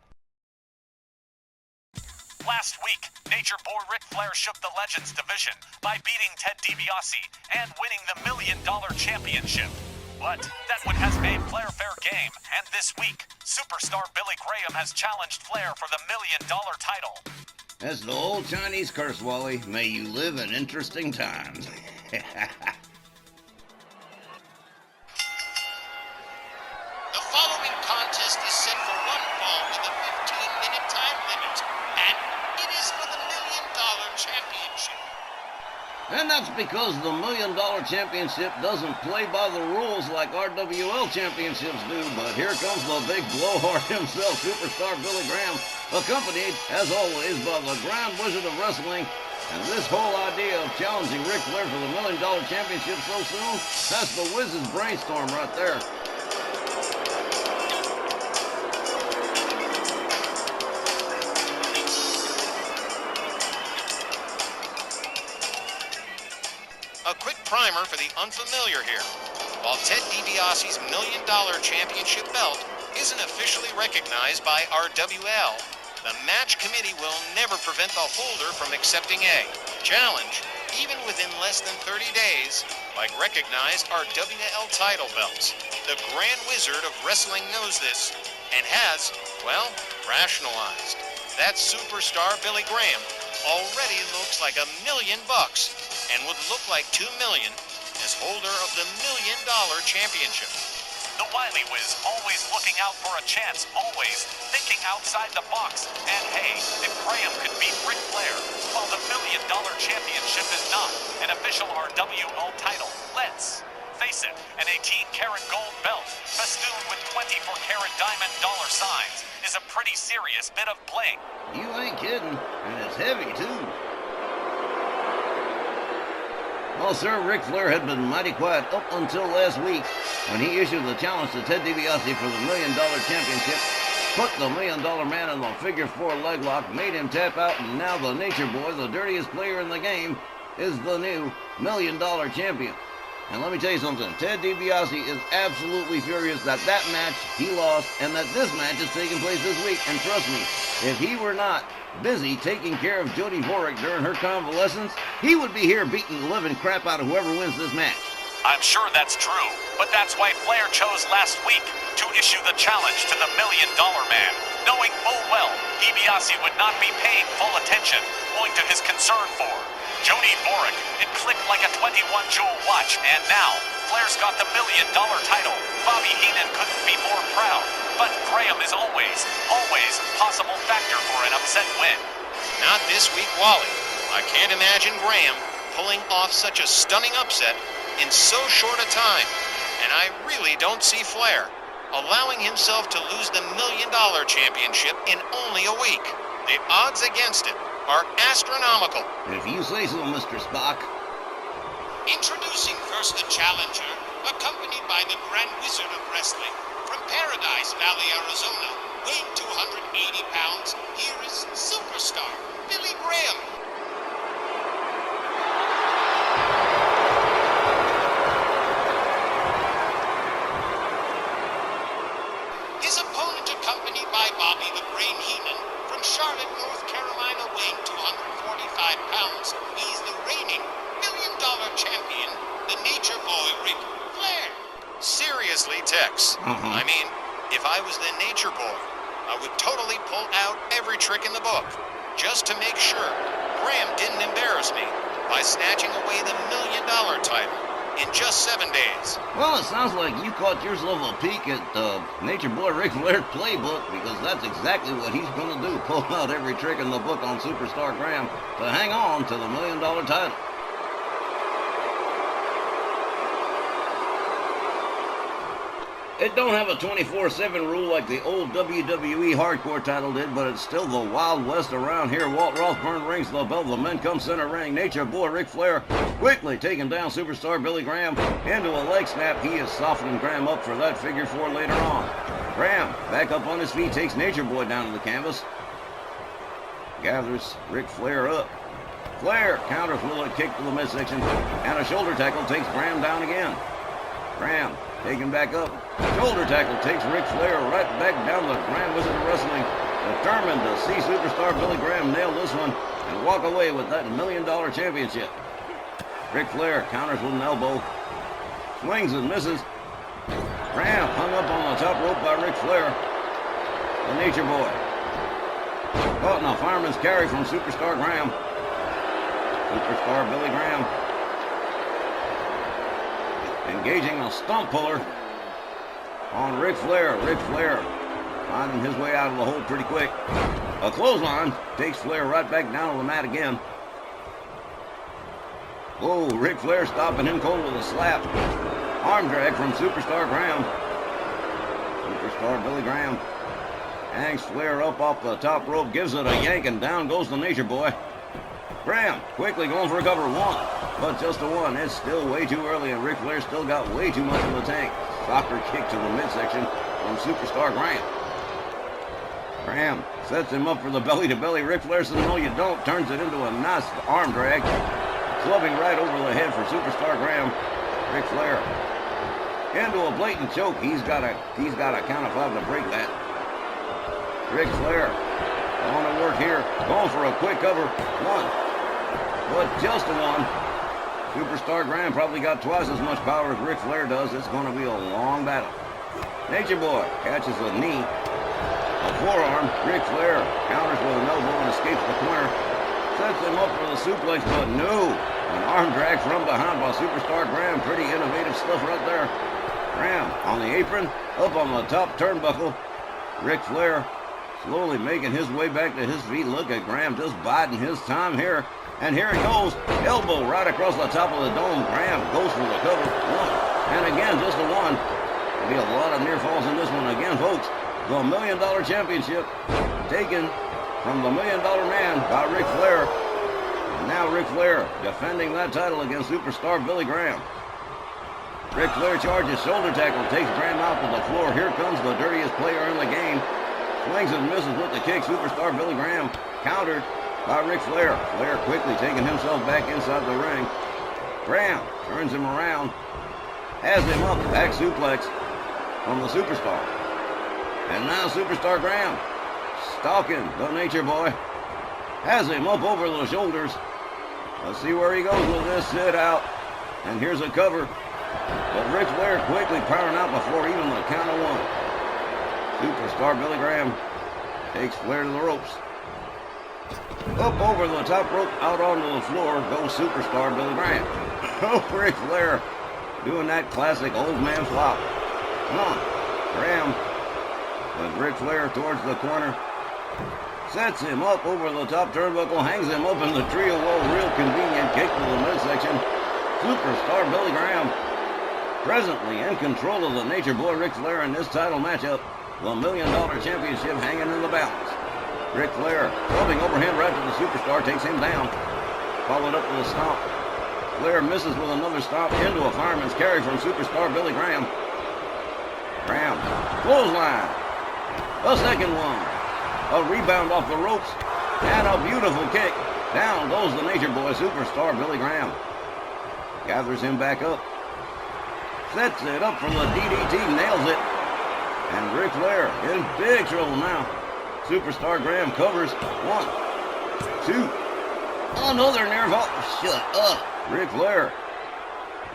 Last week, Nature Boy Ric Flair shook the Legends division by beating Ted DiBiase and winning the $1 Million Championship. But that one has made Flair fair game, and this week, superstar Billy Graham has challenged Flair for the $1 Million title. That's the old Chinese curse, Wally. May you live in interesting times. The following contest is set for one fall with a 15-minute time limit, and it is for the $1 Million Championship. And that's because the $1 Million Championship doesn't play by the rules like RWL Championships do. But here comes the big blowhard himself, superstar Billy Graham, accompanied, as always, by the Grand Wizard of Wrestling. And this whole idea of challenging Ric Flair for the $1 Million Championship so soon, that's the Wiz's brainstorm right there. A quick primer for the unfamiliar here. While Ted DiBiase's $1 Million Championship belt isn't officially recognized by RWL, the match committee will never prevent the holder from accepting a challenge, even within less than 30 days, like recognized RWL title belts. The Grand Wizard of Wrestling knows this and has, well, rationalized. That superstar Billy Graham already looks like $1 million and would look like $2 million as holder of the $1 Million Championship. The wily Wiz always looking out for a chance, always thinking outside the box. And hey, if Graham could beat Ric Flair, while the $1 Million Championship is not an official RWL title, let's face it, an 18-karat gold belt festooned with 24-karat diamond dollar signs is a pretty serious bit of bling. You ain't kidding, and it's heavy too. Well, sir, Ric Flair had been mighty quiet up until last week when he issued the challenge to Ted DiBiase for the $1 Million Championship, put the $1 Million Man in the figure 4 leg lock, made him tap out, and now the Nature Boy, the dirtiest player in the game, is the new $1 Million Champion. And let me tell you something, Ted DiBiase is absolutely furious that match he lost and that this match is taking place this week. And trust me, if he were not busy taking care of Jody Vorick during her convalescence, he would be here beating the living crap out of whoever wins this match. I'm sure that's true, but that's why Flair chose last week to issue the challenge to the $1 Million Man, knowing full well DiBiase would not be paying full attention, owing to his concern for Jody Vorick. It clicked like a 21-jewel watch, and now Flair's got the $1 Million title. Bobby Heenan couldn't be more proud, but Graham is always a possible factor for an upset win. Not this week, Wally. I can't imagine Graham pulling off such a stunning upset in so short a time, and I really don't see Flair allowing himself to lose the $1 Million Championship in only a week. The odds against it are astronomical. If you say so, Mr. Spock. Introducing first the challenger, accompanied by the Grand Wizard of Wrestling, from Paradise Valley, Arizona, weighing 280 pounds, here is superstar Billy Graham. His opponent, accompanied by Bobby the Brain Heenan, from Charlotte, North Carolina, weighing 245 pounds, he's the reigning $1 Million Champion, the Nature Boy Ric Flair. Seriously, Tex. I mean, if I was the Nature Boy, I would totally pull out every trick in the book, just to make sure Graham didn't embarrass me by snatching away the $1 Million title in just 7 days. Well, it sounds like you caught yourself a peek at Nature Boy Ric Flair's playbook, because that's exactly what he's going to do, pull out every trick in the book on Superstar Graham to hang on to the $1 Million title. It don't have a 24/7 rule like the old WWE Hardcore title did, but it's still the Wild West around here. Walt Rothburn rings the bell. The men come center ring. Nature Boy Ric Flair quickly taking down Superstar Billy Graham into a leg snap. He is softening Graham up for that figure 4 later on. Graham back up on his feet, takes Nature Boy down to the canvas. Gathers Ric Flair up. Flair counters with a kick to the midsection, and a shoulder tackle takes Graham down again. Graham taken back up. Shoulder tackle takes Ric Flair right back down the Grand Wizard of Wrestling. Determined to see Superstar Billy Graham nail this one and walk away with that $1 million championship. Ric Flair counters with an elbow. Swings and misses. Graham hung up on the top rope by Ric Flair. The Nature Boy. Caught in a fireman's carry from Superstar Graham. Superstar Billy Graham engaging a stump puller on Ric Flair. Ric Flair finding his way out of the hole pretty quick. A clothesline takes Flair right back down to the mat again. Whoa, Ric Flair stopping him cold with a slap. Arm drag from Superstar Graham. Superstar Billy Graham hangs Flair up off the top rope, gives it a yank, and down goes the Nature Boy. Graham quickly going for a cover. 1, but just a 1. It's still way too early, and Ric Flair still got way too much in the tank. Soccer kick to the midsection from Superstar Graham. Graham sets him up for the belly-to-belly. Ric Flair says, no, you don't. Turns it into a nice arm drag. Clubbing right over the head for Superstar Graham. Ric Flair into a blatant choke. He's got a count of 5 to break that. Ric Flair going to work here. Going for a quick cover. 1. But just a 1. Superstar Graham probably got twice as much power as Ric Flair does. It's going to be a long battle. Nature Boy catches a knee. A forearm. Ric Flair counters with an elbow and escapes the corner. Sets him up for the suplex, but no. An arm drag from behind by Superstar Graham. Pretty innovative stuff right there. Graham on the apron. Up on the top turnbuckle. Ric Flair slowly making his way back to his feet. Look at Graham just biding his time here. And here it goes. Elbow right across the top of the dome. Graham goes for the cover. 1. And again, just a 1. There'll be a lot of near falls in this one. Again, folks, the $1 million championship taken from the $1 Million Man by Ric Flair. And now Ric Flair defending that title against Superstar Billy Graham. Ric Flair charges shoulder tackle, takes Graham out to the floor. Here comes the dirtiest player in the game. Swings and misses with the kick. Superstar Billy Graham countered by Ric Flair. Flair quickly taking himself back inside the ring. Graham turns him around. Has him up. Back suplex from the Superstar. And now Superstar Graham stalking the Nature Boy. Has him up over the shoulders. Let's see where he goes with this. Sit out. And here's a cover. But Ric Flair quickly powering out before even the count of 1. Superstar Billy Graham takes Flair to the ropes. Up over the top rope, out onto the floor goes Superstar Billy Graham. Oh, Ric Flair doing that classic old man flop. Come on. Graham with Ric Flair towards the corner. Sets him up over the top turnbuckle, hangs him up in the trio wall. Real convenient kick to the midsection. Superstar Billy Graham presently in control of the Nature Boy Ric Flair in this title matchup. The $1 Million Championship hanging in the balance. Ric Flair clubbing overhand right to the Superstar, takes him down. Followed up with a stomp. Flair misses with another stomp into a fireman's carry from Superstar Billy Graham. Graham, clothesline. A second one. A rebound off the ropes. And a beautiful kick. Down goes the Nature Boy, Superstar Billy Graham. Gathers him back up. Sets it up for the DDT, nails it. And Ric Flair in big trouble now. Superstar Graham covers. 1, 2. Another near fall. Shut up. Ric Flair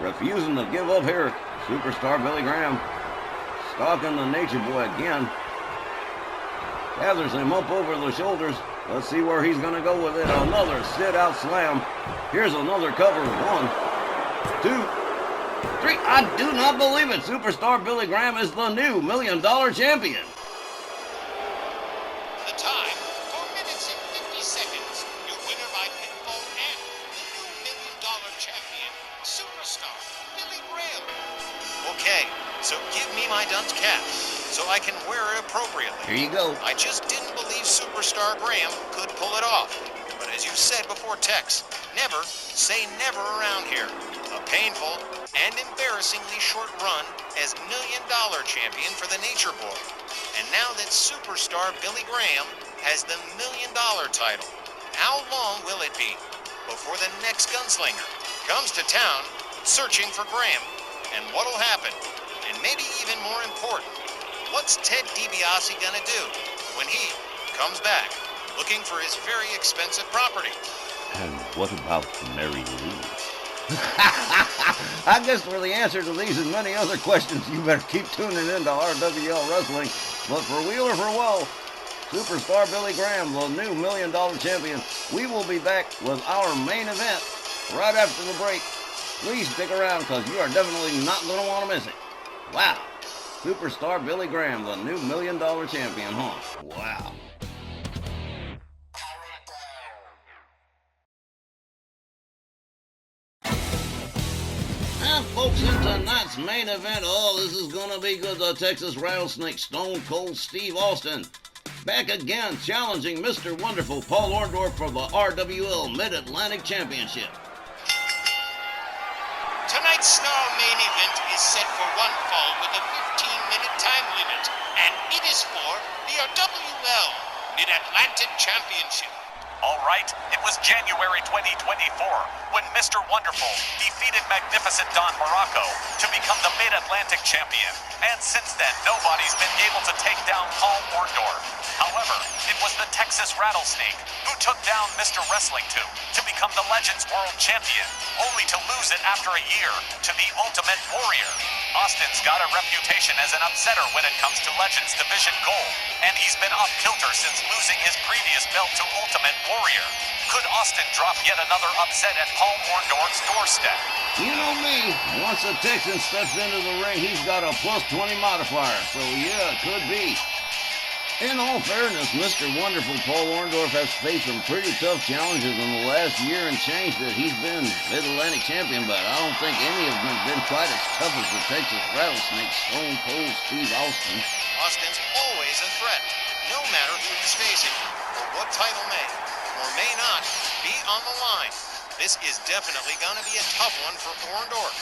refusing to give up here. Superstar Billy Graham stalking the Nature Boy again. Gathers him up over the shoulders. Let's see where he's going to go with it. Another sit-out slam. Here's another cover. 1, 2. 3. I do not believe it. Superstar Billy Graham is the new $1 Million Champion. The time, 4 minutes and 50 seconds. Your winner by pinfall and the new $1 Million champion, superstar Billy Graham. Okay, so give me my dunce cap so I can wear it appropriately. Here you go. I just didn't believe Superstar Graham could pull it off. But as you said before Tex, never say never around here. A painful and embarrassingly short run as $1 Million champion for the Nature Boy. And now that Superstar Billy Graham has the $1 Million title, how long will it be before the next gunslinger comes to town searching for Graham? And what'll happen? And maybe even more important, what's Ted DiBiase gonna do when he comes back looking for his very expensive property? And what about Mary Lou? I guess for the answer to these and many other questions, you better keep tuning into RWL Wrestling. But for Wheel or for Woe, Superstar Billy Graham, the new $1 Million champion, we will be back with our main event right after the break. Please stick around because you are definitely not going to want to miss it. Wow. Superstar Billy Graham, the new $1 Million champion, huh? Wow. And folks, in tonight's main event, this is going to be good. The Texas Rattlesnake Stone Cold Steve Austin back again challenging Mr. Wonderful Paul Orndorff for the RWL Mid-Atlantic Championship. Tonight's Snarl main event is set for one fall with a 15-minute time limit, and it is for the RWL Mid-Atlantic Championship. All right, it was January 2024 when Mr. Wonderful defeated Magnificent Don Morocco to become the Mid-Atlantic champion. And since then, nobody's been able to take down Paul Orndorff. However, it was the Texas Rattlesnake who took down Mr. Wrestling 2 to become the Legends World Champion, only to lose it after a year to the Ultimate Warrior. Austin's got a reputation as an upsetter when it comes to Legends Division Gold, and he's been off kilter since losing his previous belt to Ultimate Warrior. Could Austin drop yet another upset at Paul Orndorff's doorstep? You know me, once a Texan steps into the ring, he's got a plus 20 modifier, so yeah, it could be. In all fairness, Mr. Wonderful Paul Orndorff has faced some pretty tough challenges in the last year and change that he's been Mid-Atlantic champion, but I don't think any of them have been quite as tough as the Texas Rattlesnake Stone Cold Steve Austin. Austin's always a threat, no matter who he's facing or what title may or may not be on the line. This is definitely going to be a tough one for Orndorff.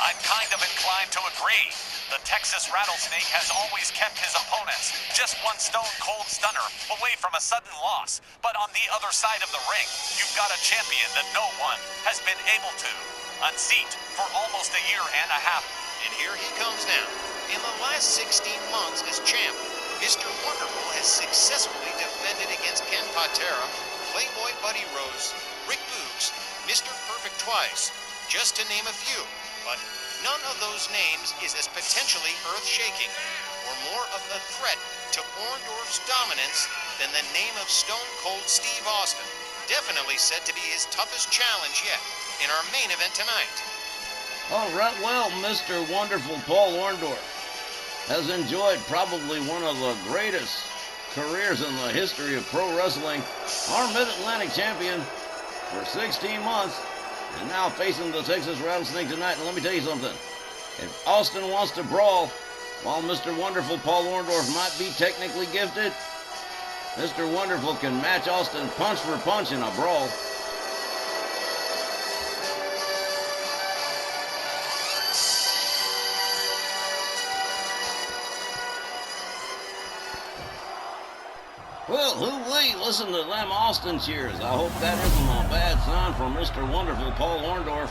I'm kind of inclined to agree. The Texas Rattlesnake has always kept his opponents just one stone-cold stunner away from a sudden loss. But on the other side of the ring, you've got a champion that no one has been able to unseat for almost a year and a half. And here he comes now. In the last 16 months as champ, Mr. Wonderful has successfully defended against Ken Patera, Playboy Buddy Rose, Rick Boogs, Mr. Perfect twice, just to name a few. But none of those names is as potentially earth-shaking or more of a threat to Orndorff's dominance than the name of Stone Cold Steve Austin. Definitely said to be his toughest challenge yet in our main event tonight. All right, well, Mr. Wonderful Paul Orndorff has enjoyed probably one of the greatest careers in the history of pro wrestling. Our Mid-Atlantic champion for 16 months. And now facing the Texas Rattlesnake tonight. And let me tell you something. If Austin wants to brawl, while Mr. Wonderful Paul Orndorff might be technically gifted, Mr. Wonderful can match Austin punch for punch in a brawl. Well, hoo-wee, listen to them Austin cheers. I hope that isn't a bad sign for Mr. Wonderful Paul Orndorff.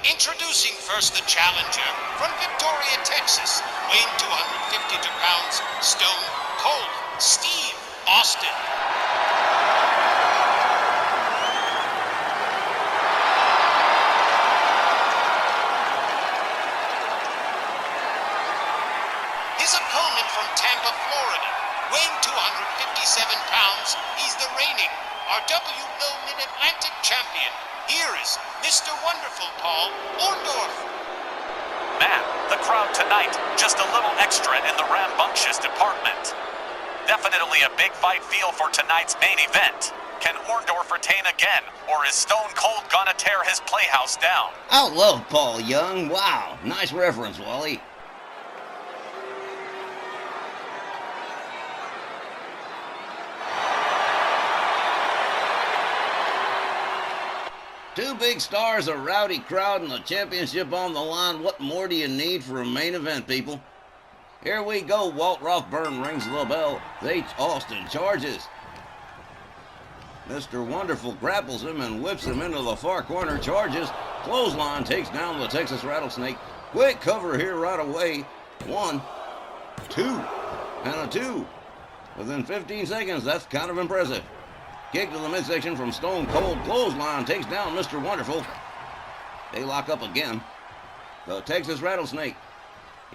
Introducing first the challenger from Victoria, Texas, weighing 252 pounds, Stone Cold Steve Austin. His opponent from Tampa, Florida, weighing 257 pounds, he's the reigning RWL Mid-Atlantic champion. Here is Mr. Wonderful Paul Orndorff. Man, the crowd tonight just a little extra in the rambunctious department. Definitely a big fight feel for tonight's main event. Can Orndorff retain again, or is Stone Cold gonna tear his playhouse down? I love Paul Young. Wow, nice reference, Wally. Two big stars, a rowdy crowd, and the championship on the line. What more do you need for a main event, people? Here we go. Walt Rothburn rings the bell. H. Austin charges. Mr. Wonderful grapples him and whips him into the far corner. Charges. Clothesline takes down the Texas Rattlesnake. Quick cover here right away. 1, 2, and a 2. Within 15 seconds. That's kind of impressive. Kick to the midsection from Stone Cold. Clothesline takes down Mr. Wonderful. They lock up again. The Texas Rattlesnake.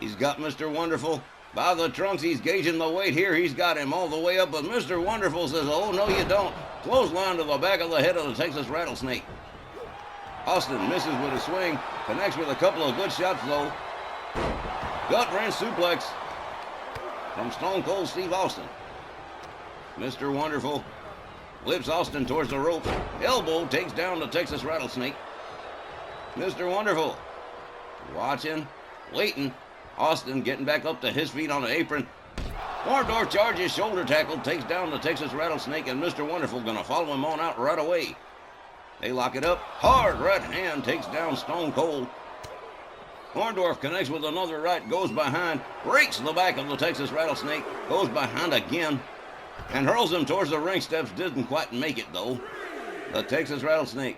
He's got Mr. Wonderful by the trunks. He's gauging the weight here. He's got him all the way up, but Mr. Wonderful says, oh, no, you don't. Clothesline to the back of the head of the Texas Rattlesnake. Austin misses with a swing. Connects with a couple of good shots, though. Gut wrench suplex from Stone Cold Steve Austin. Mr. Wonderful whips Austin towards the ropes. Elbow takes down the Texas Rattlesnake. Mr. Wonderful watching, waiting. Austin getting back up to his feet on the apron. Orndorff charges, shoulder tackle, takes down the Texas Rattlesnake, and Mr. Wonderful gonna follow him on out right away. They lock it up. Hard right hand takes down Stone Cold. Orndorff connects with another right, goes behind, breaks the back of the Texas Rattlesnake, goes behind again, and hurls him towards the ring steps. Didn't quite make it, though. The Texas Rattlesnake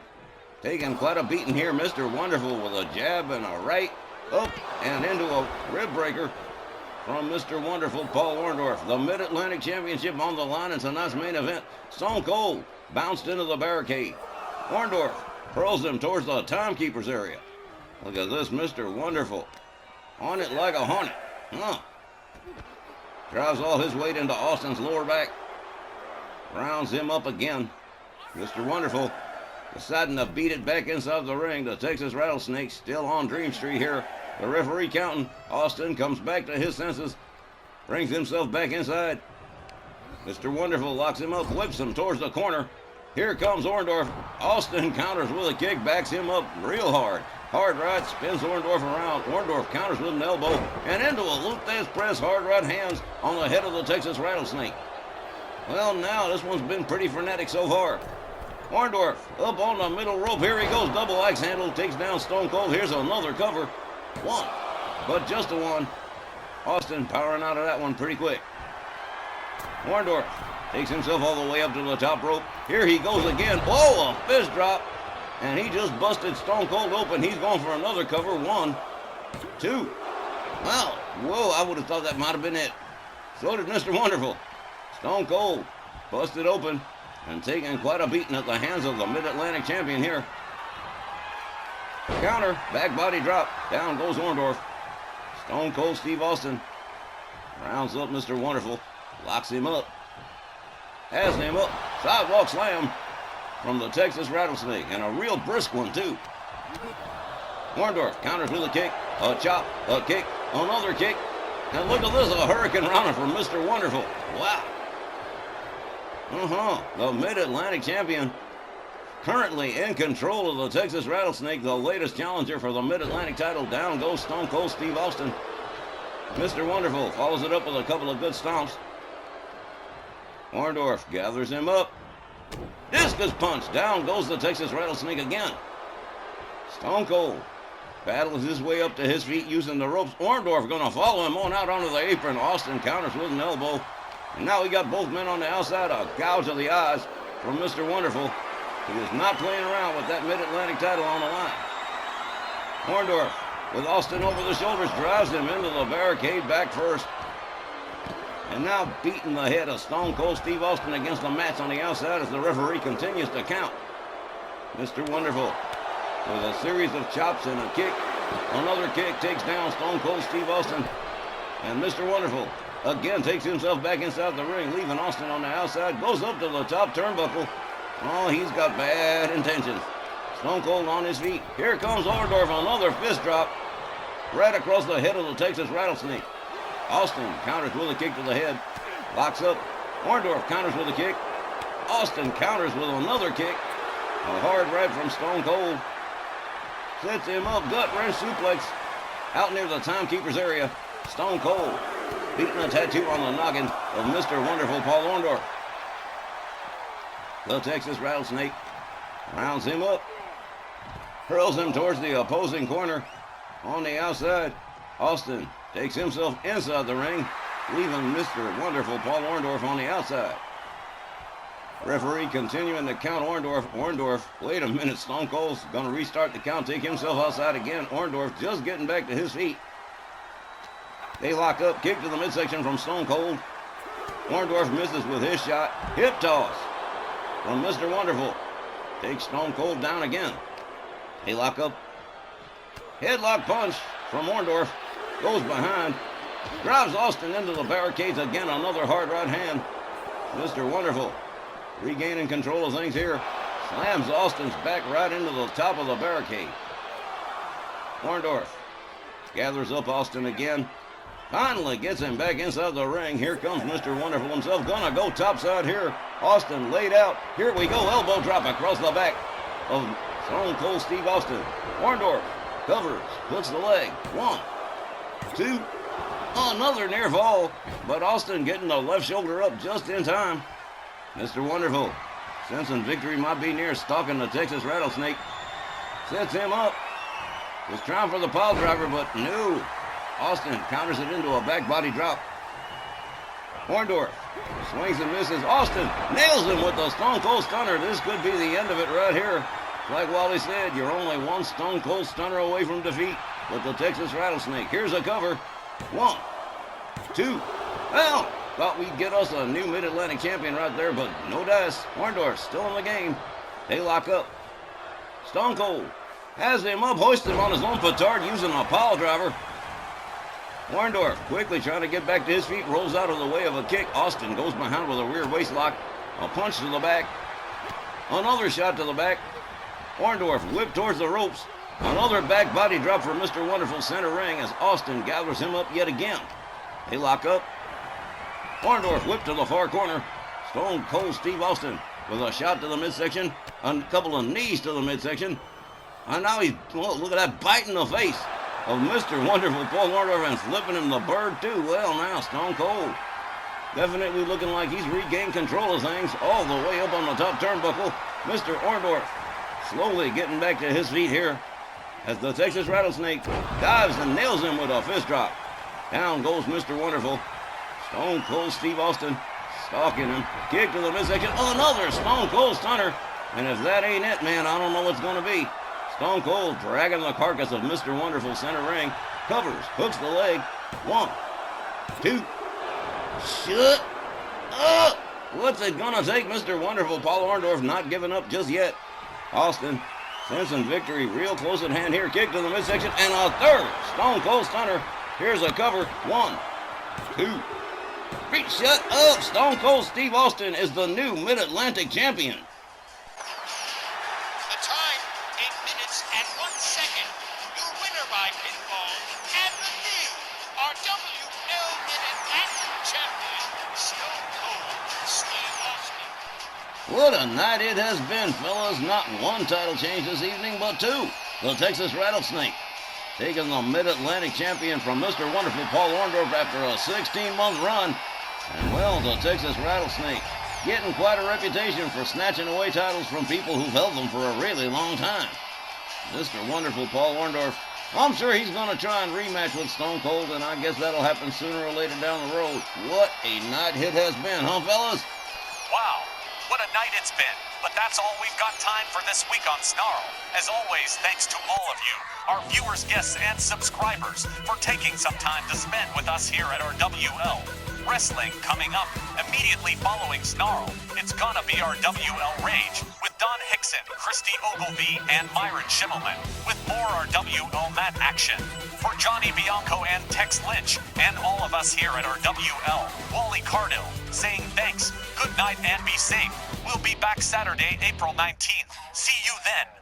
taking quite a beating here. Mr. Wonderful with a jab and a right, up and into a rib breaker from Mr. Wonderful, Paul Orndorff. The Mid-Atlantic Championship on the line in tonight's main event. Stone Cold bounced into the barricade. Orndorff hurls him towards the timekeeper's area. Look at this, Mr. Wonderful. On it like a hornet. Drives all his weight into Austin's lower back. Rounds him up again. Mr. Wonderful deciding to beat it back inside the ring. The Texas Rattlesnake still on Dream Street here. The referee counting. Austin comes back to his senses. Brings himself back inside. Mr. Wonderful locks him up, whips him towards the corner. Here comes Orndorff. Austin counters with a kick, backs him up real hard. Hard right, spins Orndorff around. Orndorff counters with an elbow and into a loop-dance press. Hard right hands on the head of the Texas Rattlesnake. Well, now this one's been pretty frenetic so far. Orndorff up on the middle rope. Here he goes. Double axe handle. Takes down Stone Cold. Here's another cover. 1, but just a 1. Austin powering out of that one pretty quick. Orndorff takes himself all the way up to the top rope. Here he goes again. Whoa, a fist drop. And he just busted Stone Cold open. He's going for another cover. 1, 2. Wow. Whoa, I would have thought that might have been it. So did Mr. Wonderful. Stone Cold busted open and taking quite a beating at the hands of the Mid-Atlantic champion here. Counter, back body drop. Down goes Orndorff. Stone Cold Steve Austin rounds up Mr. Wonderful. Locks him up. Has him up. Sidewalk slam from the Texas Rattlesnake. And a real brisk one, too. Orndorff counters with a kick, a chop, a kick, another kick. And look at this, a Hurricane Rana from Mr. Wonderful. Wow. The Mid-Atlantic champion currently in control of the Texas Rattlesnake, the latest challenger for the Mid-Atlantic title. Down goes Stone Cold Steve Austin. Mr. Wonderful follows it up with a couple of good stomps. Orndorff gathers him up. Discus punch. Down goes the Texas Rattlesnake again. Stone Cold battles his way up to his feet using the ropes. Orndorff going to follow him on out onto the apron. Austin counters with an elbow. And now we got both men on the outside. A gouge of the eyes from Mr. Wonderful. He is not playing around with that Mid-Atlantic title on the line. Orndorff, with Austin over the shoulders, drives him into the barricade back first. And now beating the head of Stone Cold Steve Austin against the mats on the outside as the referee continues to count. Mr. Wonderful with a series of chops and a kick. Another kick takes down Stone Cold Steve Austin. And Mr. Wonderful again takes himself back inside the ring, leaving Austin on the outside. Goes up to the top turnbuckle. Oh, he's got bad intentions. Stone Cold on his feet. Here comes Orndorff, another fist drop right across the head of the Texas Rattlesnake. Austin counters with a kick to the head. Locks up. Orndorff counters with a kick. Austin counters with another kick. A hard right from Stone Cold. Sets him up, gut wrench suplex. Out near the timekeeper's area. Stone Cold beating a tattoo on the noggin of Mr. Wonderful Paul Orndorff. The Texas Rattlesnake rounds him up. Hurls him towards the opposing corner. On the outside, Austin takes himself inside the ring, leaving Mr. Wonderful Paul Orndorff on the outside. Referee continuing to count Orndorff. Orndorff, wait a minute, Stone Cold's going to restart the count, take himself outside again. Orndorff just getting back to his feet. They lock up, kick to the midsection from Stone Cold. Orndorff misses with his shot. Hip toss from Mr. Wonderful. Takes Stone Cold down again. They lock up. Headlock punch from Orndorff. Goes behind. Drives Austin into the barricades again. Another hard right hand. Mr. Wonderful regaining control of things here. Slams Austin's back right into the top of the barricade. Orndorff gathers up Austin again. Finally gets him back inside the ring. Here comes Mr. Wonderful himself. Gonna go topside here. Austin laid out. Here we go. Elbow drop across the back of Stone Cold Steve Austin. Orndorff covers. Puts the leg. 1, 2. Another near fall. But Austin getting the left shoulder up just in time. Mr. Wonderful, sensing victory might be near, stalking the Texas Rattlesnake. Sets him up. Was trying for the pile driver, but no. Austin counters it into a back body drop. Orndorff swings and misses. Austin nails him with the Stone Cold Stunner. This could be the end of it right here. Like Wally said, you're only one Stone Cold Stunner away from defeat with the Texas Rattlesnake. Here's a cover. 1, 2. Well, thought we'd get us a new Mid-Atlantic champion right there, but no dice. Orndorff still in the game. They lock up. Stone Cold has him up, hoisted him on his own petard using a pile driver. Orndorff quickly trying to get back to his feet, rolls out of the way of a kick. Austin goes behind with a rear waist lock. A punch to the back. Another shot to the back. Orndorff whipped towards the ropes. Another back body drop for Mr. Wonderful center ring as Austin gathers him up yet again. They lock up. Orndorff whipped to the far corner. Stone Cold Steve Austin with a shot to the midsection. A couple of knees to the midsection. And now he's, well, look at that, biting the face of Mr. Wonderful Paul Orndorff and flipping him the bird too. Well, now Stone Cold definitely looking like he's regained control of things all the way up on the top turnbuckle. Mr. Orndorff slowly getting back to his feet here as the Texas Rattlesnake dives and nails him with a fist drop. Down goes Mr. Wonderful. Stone Cold Steve Austin stalking him. Kick to the midsection. Another Stone Cold Stunner. And if that ain't it, man, I don't know what's going to be. Stone Cold dragging the carcass of Mr. Wonderful center ring. Covers. Hooks the leg. 1, 2. Shut up! What's it going to take, Mr. Wonderful Paul Orndorff not giving up just yet? Austin sensing victory real close at hand here. Kick to the midsection. And a third Stone Cold Stunner. Here's a cover. 1, 2. Shut up! Stone Cold Steve Austin is the new Mid-Atlantic champion. The time, 8 minutes and 1 second. Your winner by pinfall and the new RWL Mid-Atlantic champion, Stone Cold Steve Austin. What a night it has been, fellas. Not one title change this evening, but 2. The Texas Rattlesnake taking the Mid-Atlantic champion from Mr. Wonderful Paul Orndorff after a 16-month run. And, well, the Texas Rattlesnake getting quite a reputation for snatching away titles from people who've held them for a really long time. Mr. Wonderful Paul Orndorff, I'm sure he's going to try and rematch with Stone Cold, and I guess that'll happen sooner or later down the road. What a night it has been, huh, fellas? Wow, what a night it's been. But that's all we've got time for this week on Snarl. As always, thanks to all of you, our viewers, guests, and subscribers, for taking some time to spend with us here at our WL. Wrestling coming up immediately following Snarl. It's gonna be our WL Rage with Don Hickson, Christy Ogilvie, and Myron Schimmelman, with more RWL Mat action. For Johnny Bianco and Tex Lynch, and all of us here at our WL, Wally Cardill, saying thanks, good night, and be safe. We'll be back Saturday, April 19th. See you then.